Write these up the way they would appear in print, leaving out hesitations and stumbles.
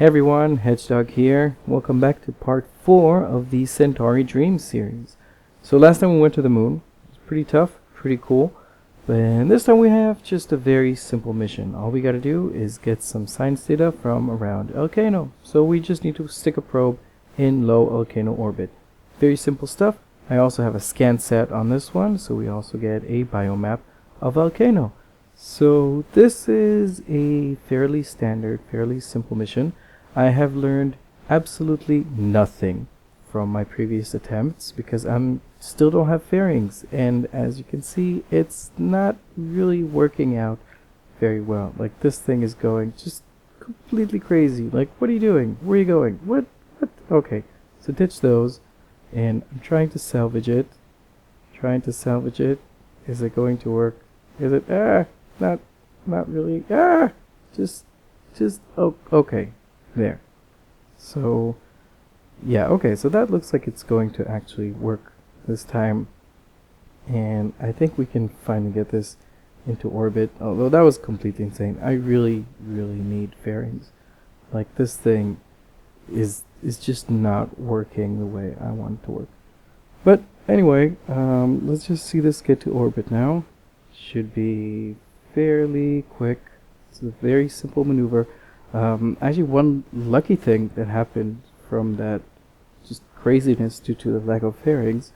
Hey everyone, Hedgehog here. Welcome back to part 4 of the Centauri Dreams series. So last time we went to the moon. It was pretty tough, pretty cool. And this time we have just a very simple mission. All we gotta do is get some science data from around Elcano. So we just need to stick a probe in low Elcano orbit. Very simple stuff. I also have a scan set on this one, so we also get a biomap of Elcano. So this is a fairly standard, fairly simple mission. I have learned absolutely nothing from my previous attempts because I still don't have fairings, and as you can see, it's not really working out very well. Like, this thing is going just completely crazy. Like, what are you doing? Where are you going? What? Okay, so ditch those, and I'm trying to salvage it. Is it going to work? Is it? Not really. Oh, okay. There. So, yeah, okay, so that looks like it's going to actually work this time. And I think we can finally get this into orbit, although that was completely insane. I really, really need fairings. Like, this thing is just not working the way I want it to work. But anyway, let's just see this get to orbit now. Should be fairly quick. It's a very simple maneuver. Actually, one lucky thing that happened from that just craziness due to the lack of fairings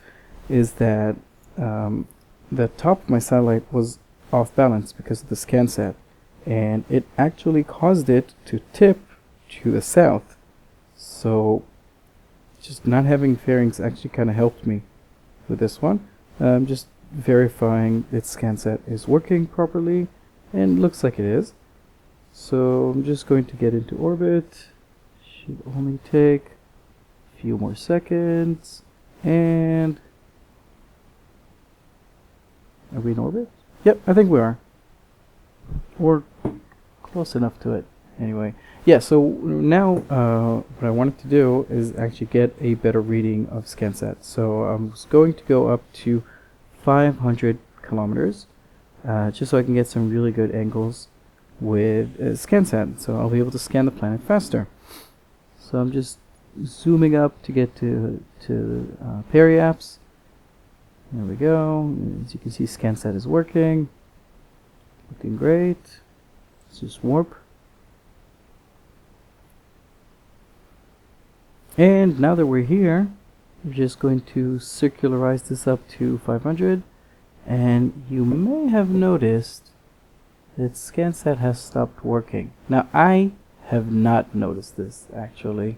is that the top of my satellite was off balance because of the scan set, and it actually caused it to tip to the south. So just not having fairings actually kind of helped me with this one. Just verifying its scan set is working properly, and looks like it is. So I'm just going to get into orbit. Should only take a few more seconds. And are we in orbit? Yep, I think we are. We're close enough to it. Anyway, yeah, so now what I wanted to do is actually get a better reading of ScanSat. So I'm going to go up to 500 kilometers just so I can get some really good angles with ScanSat, so I'll be able to scan the planet faster. So I'm just zooming up to get to periapse. There we go. As you can see, ScanSat is working. Looking great. Let's just warp. And now that we're here, we're just going to circularize this up to 500. And you may have noticed that ScanSat has stopped working. Now, I have not noticed this, actually.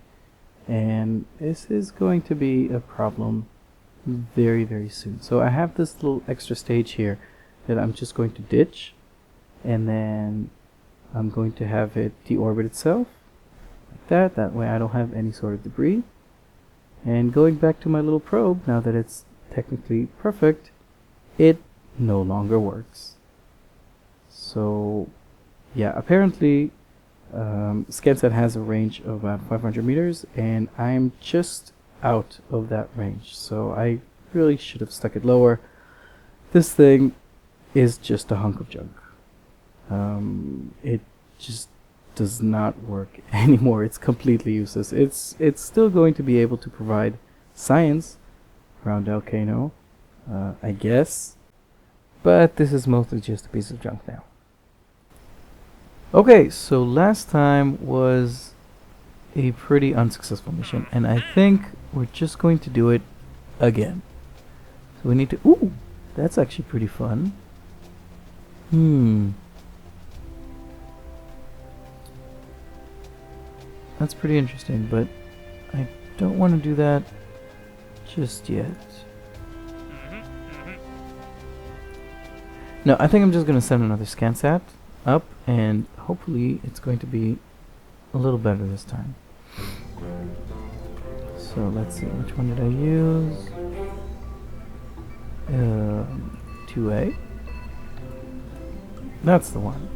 And this is going to be a problem very, very soon. So I have this little extra stage here that I'm just going to ditch. And then I'm going to have it deorbit itself. Like that. That way I don't have any sort of debris. And going back to my little probe, now that it's technically perfect, it no longer works. So, yeah, apparently ScanSat has a range of about 500 meters, and I'm just out of that range. So I really should have stuck it lower. This thing is just a hunk of junk. It just does not work anymore. It's completely useless. It's still going to be able to provide science around Elcano, I guess. But this is mostly just a piece of junk now. Okay, so last time was a pretty unsuccessful mission, and I think we're just going to do it again. So we need to... Ooh! That's actually pretty fun. That's pretty interesting, but I don't want to do that just yet. No, I think I'm just going to send another ScanSat up, and hopefully it's going to be a little better this time. So let's see, which one did I use? 2A. That's the one.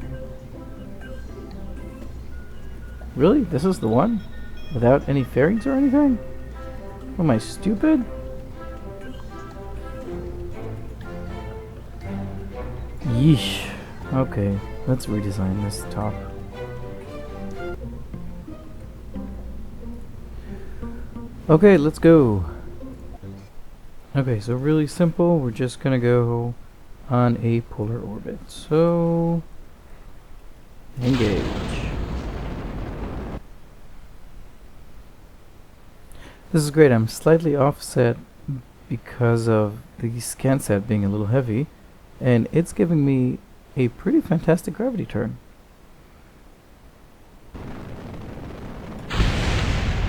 Really? This is the one? Without any fairings or anything? Am I stupid? Yeesh. Okay, let's redesign this top. Okay, let's go. Okay, so really simple. We're just gonna go on a polar orbit. So, engage. This is great. I'm slightly offset because of the ScanSat being a little heavy, and it's giving me a pretty fantastic gravity turn.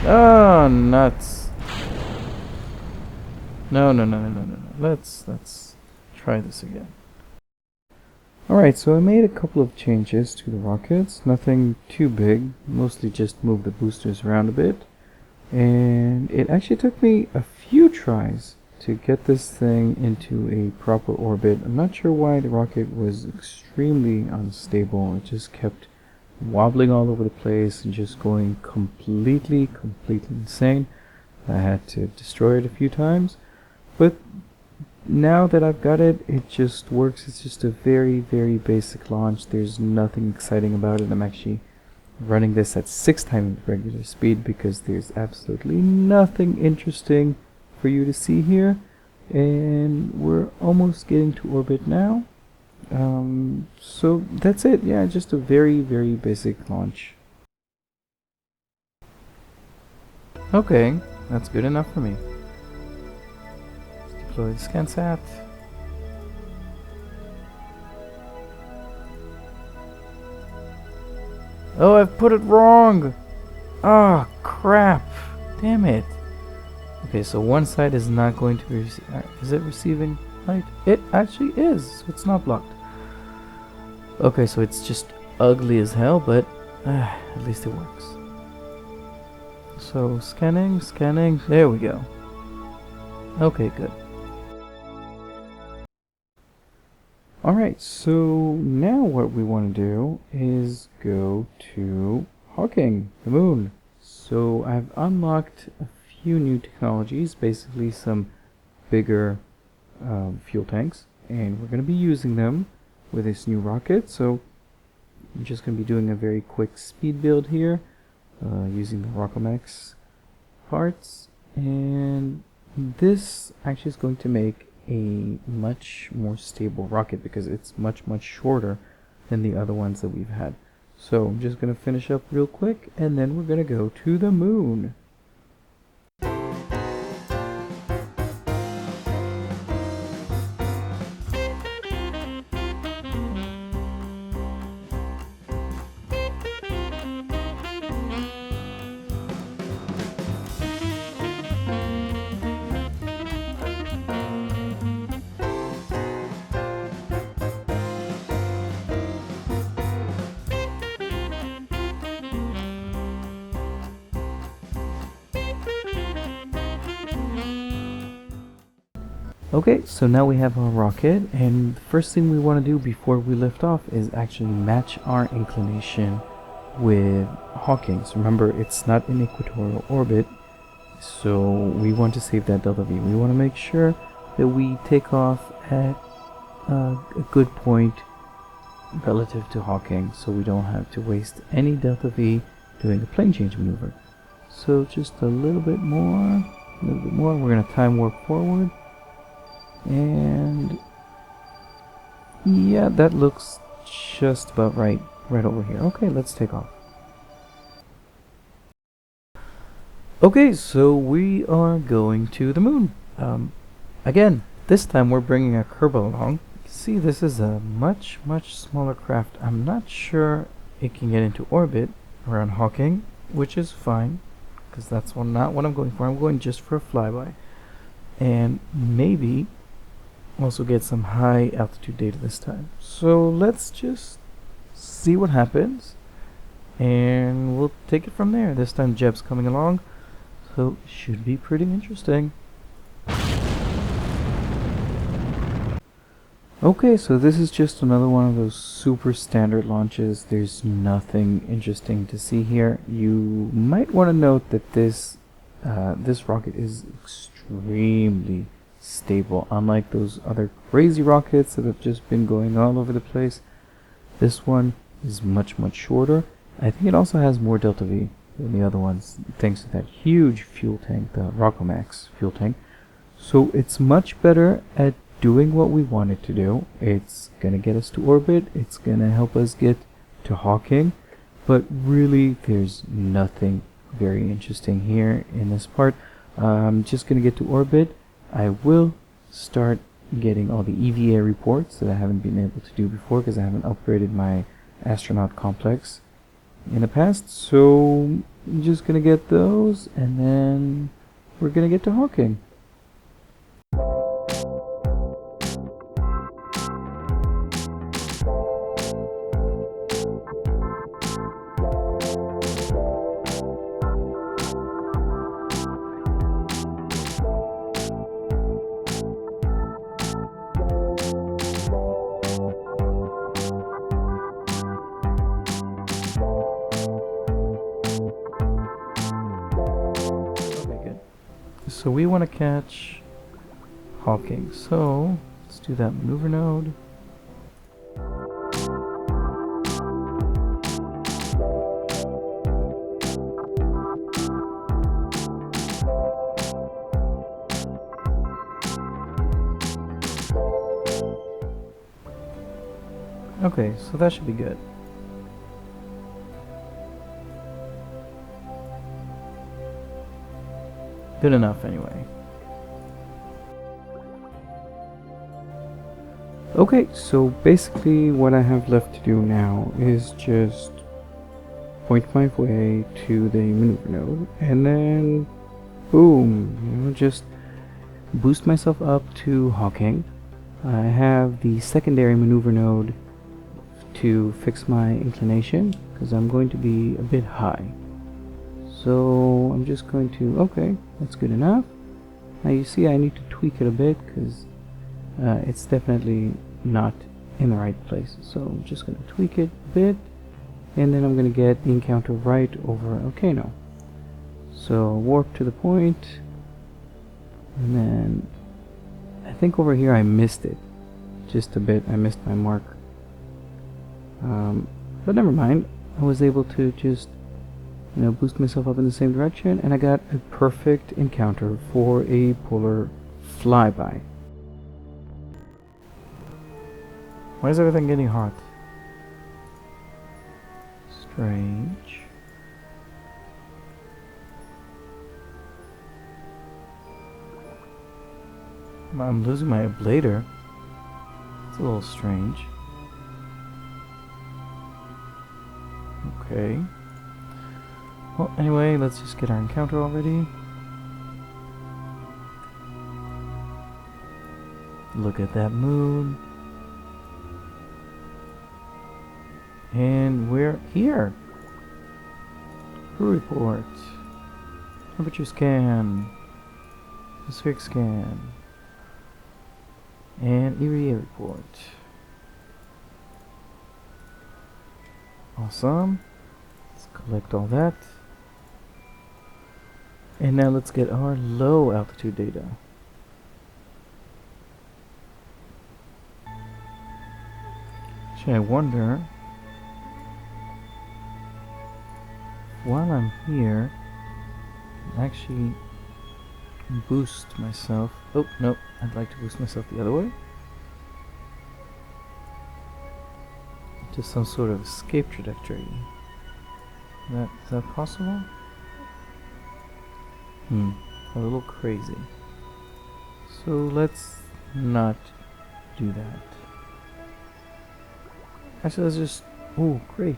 Oh, nuts. No. Let's try this again. Alright, so I made a couple of changes to the rockets. Nothing too big, mostly just moved the boosters around a bit. And it actually took me a few tries to get this thing into a proper orbit. I'm not sure why the rocket was extremely unstable. It just kept wobbling all over the place and just going completely insane. I had to destroy it a few times, but now that I've got it, it just works. It's just a very basic launch. There's nothing exciting about it. I'm actually running this at 6 times regular speed because there's absolutely nothing interesting for you to see here, and we're almost getting to orbit now. So that's it. Yeah, just a very basic launch. Okay, that's good enough for me. Let's deploy the ScanSat. Oh, I've put it wrong! Oh, crap! Damn it! Okay, so one side is not going to be... is it receiving light? It actually is, so it's not blocked. Okay, so it's just ugly as hell, but at least it works. So, scanning, there we go. Okay, good. Alright, so now what we want to do is go to Hawking, the moon. So I've unlocked a few new technologies, basically some bigger fuel tanks, and we're going to be using them with this new rocket. So I'm just going to be doing a very quick speed build here, using the Rockomex parts, and this actually is going to make a much more stable rocket because it's much shorter than the other ones that we've had. So I'm just going to finish up real quick and then we're going to go to the moon. Okay, so now we have our rocket, and the first thing we want to do before we lift off is actually match our inclination with Hawking's. Remember, it's not in equatorial orbit, so we want to save that delta V. We want to make sure that we take off at a good point relative to Hawking, so we don't have to waste any delta V doing a plane change maneuver. So just a little bit more. We're going to time warp forward. And yeah, that looks just about right over here. Okay, let's take off. Okay, so we are going to the moon. Again, this time we're bringing a Kerbal along. See, this is a much smaller craft. I'm not sure it can get into orbit around Hawking, which is fine, because that's not what I'm going for. I'm going just for a flyby, and maybe also get some high altitude data this time. So let's just see what happens and we'll take it from there. This time Jeb's coming along, so it should be pretty interesting. Okay, so this is just another one of those super standard launches. There's nothing interesting to see here. You might want to note that this rocket is extremely stable. Unlike those other crazy rockets that have just been going all over the place, this one is much shorter. I think it also has more delta V. than the other ones, thanks to that huge fuel tank, the Rockomax fuel tank. So it's much better at doing what we want it to do. It's gonna get us to orbit, it's gonna help us get to Hawking, but really there's nothing very interesting here in this part. I'm just gonna get to orbit. I will start getting all the EVA reports that I haven't been able to do before because I haven't upgraded my astronaut complex in the past, so I'm just gonna get those and then we're gonna get to Hawking. So we want to catch Hawking, so let's do that maneuver node. Okay, so that should be good. Good enough, anyway. Okay, so basically what I have left to do now is just point my way to the maneuver node, and then boom, just boost myself up to Hawking. I have the secondary maneuver node to fix my inclination, because I'm going to be a bit high. So I'm just going to, okay, that's good enough. Now you see I need to tweak it a bit because it's definitely not in the right place. So I'm just going to tweak it a bit, and then I'm going to get the encounter right over Volcano. So warp to the point, and then I think over here I missed it just a bit. I missed my mark. But never mind. I was able to just boost myself up in the same direction, and I got a perfect encounter for a polar flyby. Why is everything getting hot? Strange. I'm losing my ablator. It's a little strange. Okay. Well, anyway, let's just get our encounter already. Look at that moon. And we're here. Crew report. Temperature scan. Atmospheric scan. And EVA report. Awesome. Let's collect all that. And now let's get our low altitude data. Actually, I wonder, while I'm here, actually boost myself. Oh, no, I'd like to boost myself the other way. To some sort of escape trajectory. Is that possible? A little crazy. So let's not do that. Actually, let's just... Oh, great.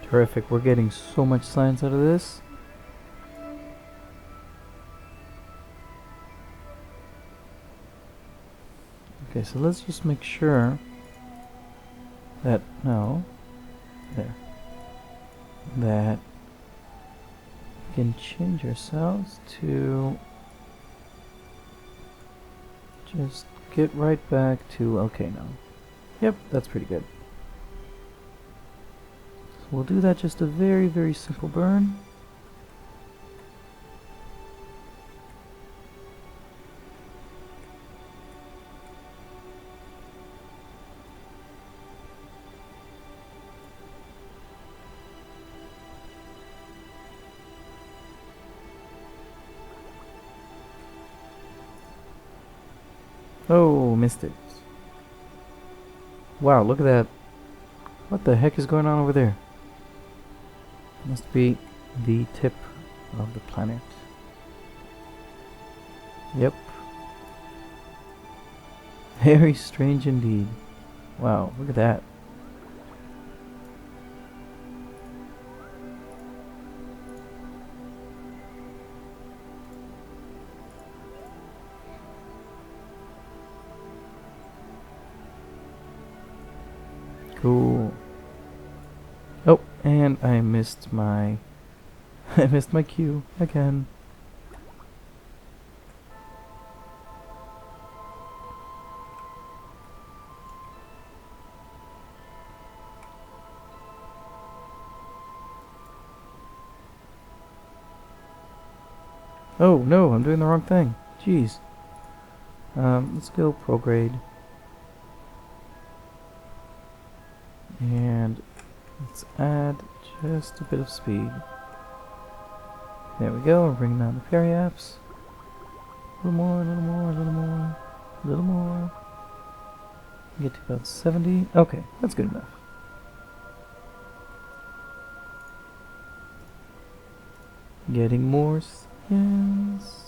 Terrific, we're getting so much science out of this. Okay, so let's just make sure that, no, there. That we can change ourselves to just get right back to volcano. Yep, that's pretty good. So we'll do that, just a very, very simple burn. Oh, missed it. Wow, look at that. What the heck is going on over there? Must be the tip of the planet. Yep. Very strange indeed. Wow, look at that. Cool. Oh, and I missed my I missed my cue again. Oh no, I'm doing the wrong thing. Jeez. Let's go prograde. And let's add just a bit of speed. There we go, we're bringing down the fairy apps. A little more, a little more, a little more, a little more. Get to about 70. Okay, that's good enough. Getting more skins.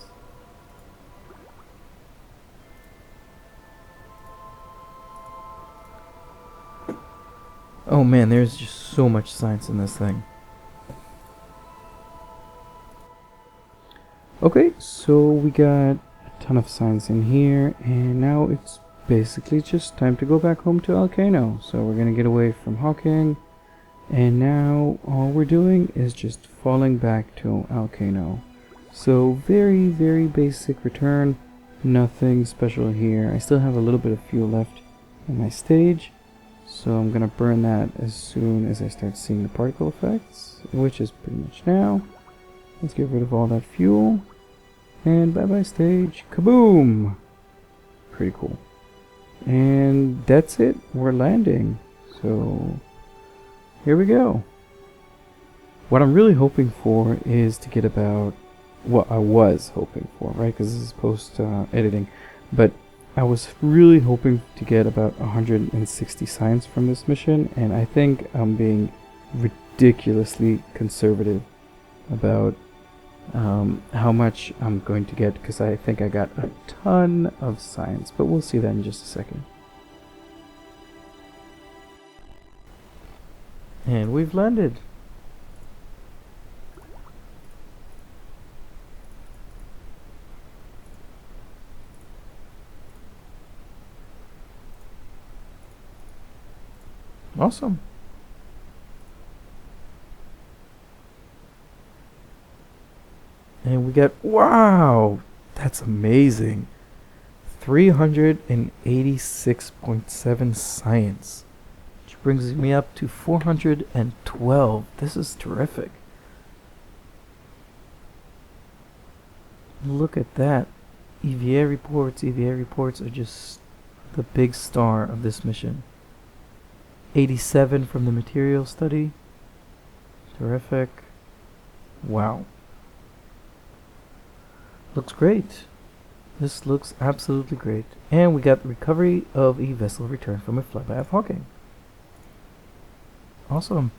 Oh man, there's just so much science in this thing. Okay, so we got a ton of science in here, and now it's basically just time to go back home to Volcano. So we're gonna get away from hawking, and now all we're doing is just falling back to Volcano. So very, very basic return, nothing special here. I still have a little bit of fuel left in my stage. So I'm gonna burn that as soon as I start seeing the particle effects, which is pretty much now. Let's get rid of all that fuel. And bye bye stage. Kaboom! Pretty cool. And that's it. We're landing. So here we go. What I'm really hoping for is to get about what I was hoping for, right? Because this is post editing. But I was really hoping to get about 160 science from this mission, and I think I'm being ridiculously conservative about how much I'm going to get, because I think I got a ton of science, but we'll see that in just a second. And we've landed. Awesome. And we got, wow, that's amazing. 386.7 science, which brings me up to 412. This is terrific. Look at that. EVA reports are just the big star of this mission. 87 from the material study. Terrific. Wow. Looks great. This looks absolutely great. And we got the recovery of a vessel returned from a flyby of Hawking. Awesome.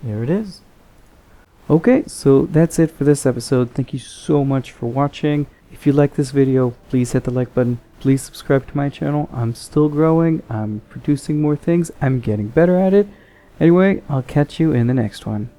There it is. Okay, so that's it for this episode. Thank you so much for watching. If you like this video, please hit the like button. Please subscribe to my channel. I'm still growing. I'm producing more things. I'm getting better at it. Anyway, I'll catch you in the next one.